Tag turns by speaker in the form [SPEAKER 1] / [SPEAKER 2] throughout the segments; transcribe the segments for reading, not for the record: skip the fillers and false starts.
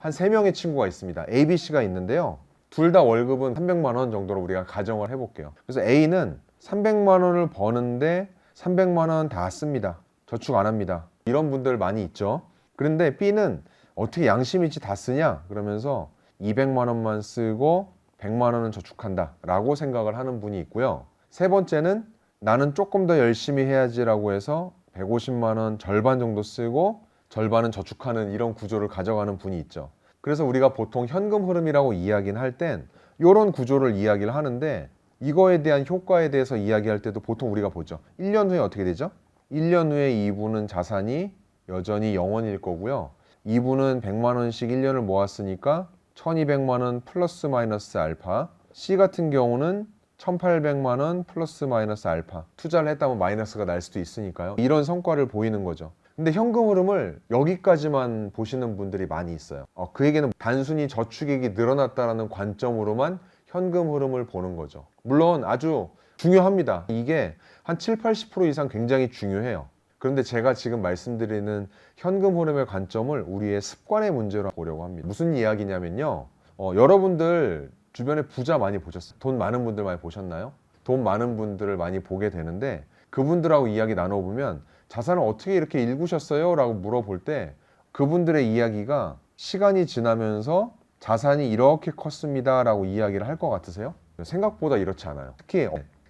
[SPEAKER 1] 한 3명의 친구가 있습니다. A, B, C가 있는데요. 둘 다 월급은 300만 원 정도로 우리가 가정을 해볼게요. 그래서 A는 300만 원을 버는데 300만 원 다 씁니다. 저축 안 합니다. 이런 분들 많이 있죠. 그런데 B는 어떻게 양심 있지 다 쓰냐? 그러면서 200만 원만 쓰고 100만 원은 저축한다 라고 생각을 하는 분이 있고요. 세 번째는 나는 조금 더 열심히 해야지라고 해서 150만 원 절반 정도 쓰고 절반은 저축하는 이런 구조를 가져가는 분이 있죠. 그래서 우리가 보통 현금 흐름이라고 이야기는 할 땐 이런 구조를 이야기를 하는데, 이거에 대한 효과에 대해서 이야기할 때도 보통 우리가 보죠. 1년 후에 어떻게 되죠? 1년 후에 이분은 자산이 여전히 0원일 거고요. 이분은 100만 원씩 1년을 모았으니까 1200만 원 플러스 마이너스 알파. C 같은 경우는 1800만 원 플러스 마이너스 알파. 투자를 했다면 마이너스가 날 수도 있으니까요. 이런 성과를 보이는 거죠. 근데 현금 흐름을 여기까지만 보시는 분들이 많이 있어요. 그 얘기는 단순히 저축액이 늘어났다는 관점으로만 현금 흐름을 보는 거죠. 물론 아주 중요합니다. 이게 한 7, 80% 이상 굉장히 중요해요. 그런데 제가 지금 말씀드리는 현금 흐름의 관점을 우리의 습관의 문제로 보려고 합니다. 무슨 이야기냐면요. 여러분들 주변에 부자 많이 보셨어요? 돈 많은 분들 많이 보셨나요? 돈 많은 분들을 많이 보게 되는데, 그분들하고 이야기 나눠보면 자산을 어떻게 이렇게 일구셨어요? 라고 물어볼 때 그분들의 이야기가 시간이 지나면서 자산이 이렇게 컸습니다 라고 이야기를 할 것 같으세요? 생각보다 이렇지 않아요.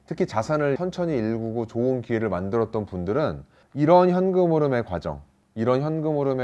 [SPEAKER 1] 특히 자산을 천천히 일구고 좋은 기회를 만들었던 분들은 이런 현금 흐름의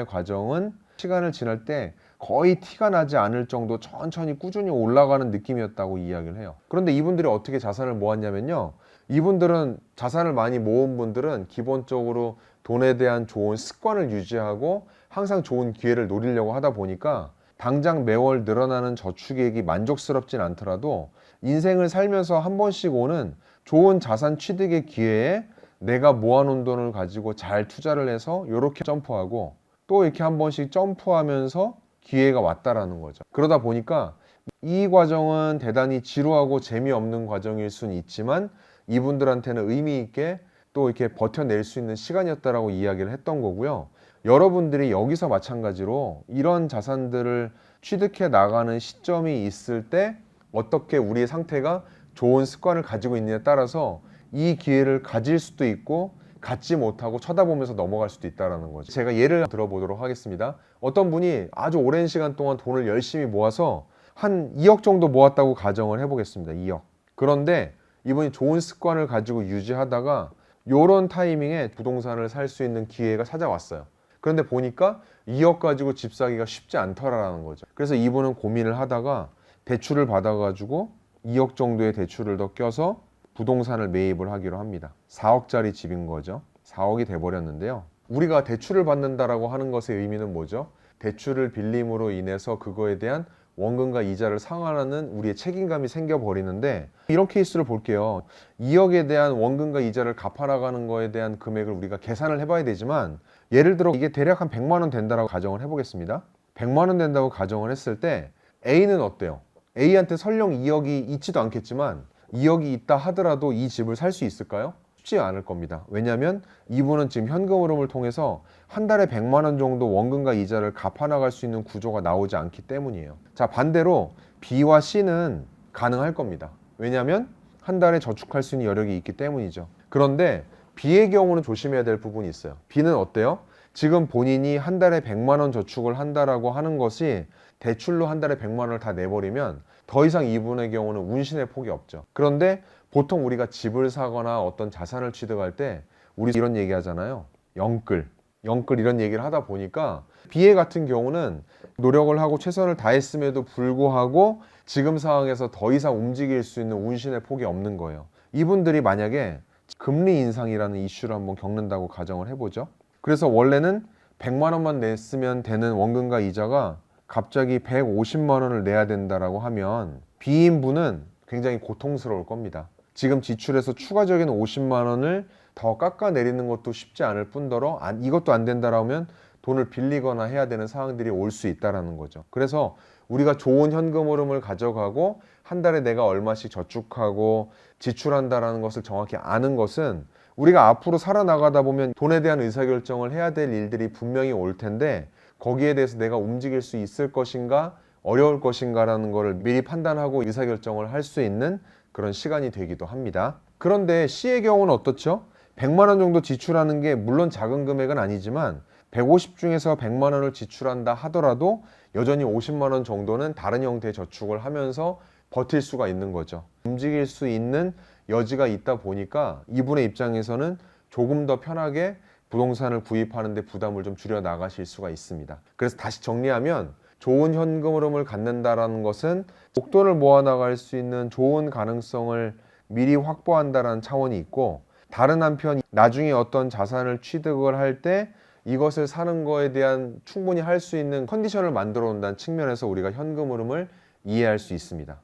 [SPEAKER 1] 과정은 시간을 지날 때 거의 티가 나지 않을 정도 천천히 꾸준히 올라가는 느낌이었다고 이야기를 해요. 그런데 이분들이 어떻게 자산을 모았냐면요. 이분들은 자산을 많이 모은 분들은 기본적으로 돈에 대한 좋은 습관을 유지하고 항상 좋은 기회를 노리려고 하다 보니까 당장 매월 늘어나는 저축액이 만족스럽진 않더라도 인생을 살면서 한 번씩 오는 좋은 자산 취득의 기회에 내가 모아놓은 돈을 가지고 잘 투자를 해서 이렇게 점프하고 또 이렇게 한 번씩 점프하면서 기회가 왔다라는 거죠. 그러다 보니까 이 과정은 대단히 지루하고 재미없는 과정일 수는 있지만 이분들한테는 의미 있게 또 이렇게 버텨낼 수 있는 시간이었다라고 이야기를 했던 거고요. 여러분들이 여기서 마찬가지로 이런 자산들을 취득해 나가는 시점이 있을 때 어떻게 우리의 상태가 좋은 습관을 가지고 있느냐에 따라서 이 기회를 가질 수도 있고 갖지 못하고 쳐다보면서 넘어갈 수도 있다는 거죠. 제가 예를 들어보도록 하겠습니다. 어떤 분이 아주 오랜 시간 동안 돈을 열심히 모아서 한 2억 정도 모았다고 가정을 해보겠습니다. 2억. 그런데 이분이 좋은 습관을 가지고 유지하다가 이런 타이밍에 부동산을 살 수 있는 기회가 찾아왔어요. 그런데 보니까 2억 가지고 집 사기가 쉽지 않더라라는 거죠. 그래서 이분은 고민을 하다가 대출을 받아가지고 2억 정도의 대출을 더 껴서 부동산을 매입을 하기로 합니다. 4억짜리 집인 거죠. 4억이 돼버렸는데요. 우리가 대출을 받는다라고 하는 것의 의미는 뭐죠? 대출을 빌림으로 인해서 그거에 대한 원금과 이자를 상환하는 우리의 책임감이 생겨버리는데, 이런 케이스를 볼게요. 2억에 대한 원금과 이자를 갚아나가는 거에 대한 금액을 우리가 계산을 해봐야 되지만, 예를 들어 이게 대략 한 100만 원 된다고 가정을 해보겠습니다. 100만 원 된다고 가정을 했을 때 A는 어때요? A한테 설령 2억이 있지도 않겠지만 2억이 있다 하더라도 이 집을 살 수 있을까요? 쉽지 않을 겁니다. 왜냐하면 이분은 지금 현금 흐름을 통해서 한 달에 100만 원 정도 원금과 이자를 갚아나갈 수 있는 구조가 나오지 않기 때문이에요. 자, 반대로 B와 C는 가능할 겁니다. 왜냐하면 한 달에 저축할 수 있는 여력이 있기 때문이죠. 그런데 B의 경우는 조심해야 될 부분이 있어요. B는 어때요? 지금 본인이 한 달에 100만 원 저축을 한다라고 하는 것이 대출로 한 달에 100만 원을 다 내버리면 더 이상 이분의 경우는 운신의 폭이 없죠. 그런데 보통 우리가 집을 사거나 어떤 자산을 취득할 때 우리 이런 얘기 하잖아요. 영끌 이런 얘기를 하다 보니까 B의 같은 경우는 노력을 하고 최선을 다했음에도 불구하고 지금 상황에서 더 이상 움직일 수 있는 운신의 폭이 없는 거예요. 이분들이 만약에 금리 인상이라는 이슈를 한번 겪는다고 가정을 해보죠. 그래서 원래는 100만 원만 냈으면 되는 원금과 이자가 갑자기 150만 원을 내야 된다라고 하면 B인분은 굉장히 고통스러울 겁니다. 지금 지출해서 추가적인 50만 원을 더 깎아내리는 것도 쉽지 않을 뿐더러 이것도 안 된다라면 돈을 빌리거나 해야 되는 상황들이 올 수 있다는 거죠. 그래서 우리가 좋은 현금 흐름을 가져가고 한 달에 내가 얼마씩 저축하고 지출한다라는 것을 정확히 아는 것은 우리가 앞으로 살아나가다 보면 돈에 대한 의사결정을 해야 될 일들이 분명히 올 텐데 거기에 대해서 내가 움직일 수 있을 것인가 어려울 것인가라는 것을 미리 판단하고 의사결정을 할 수 있는 그런 시간이 되기도 합니다. 그런데 C의 경우는 어떻죠? 100만 원 정도 지출하는 게 물론 작은 금액은 아니지만 150 중에서 100만 원을 지출한다 하더라도 여전히 50만 원 정도는 다른 형태의 저축을 하면서 버틸 수가 있는 거죠. 움직일 수 있는 여지가 있다 보니까 이분의 입장에서는 조금 더 편하게 부동산을 구입하는 데 부담을 좀 줄여 나가실 수가 있습니다. 그래서 다시 정리하면 좋은 현금 흐름을 갖는다라는 것은 목돈을 모아 나갈 수 있는 좋은 가능성을 미리 확보한다라는 차원이 있고, 다른 한편 나중에 어떤 자산을 취득을 할 때 이것을 사는 거에 대한 충분히 할 수 있는 컨디션을 만들어 온다는 측면에서 우리가 현금 흐름을 이해할 수 있습니다.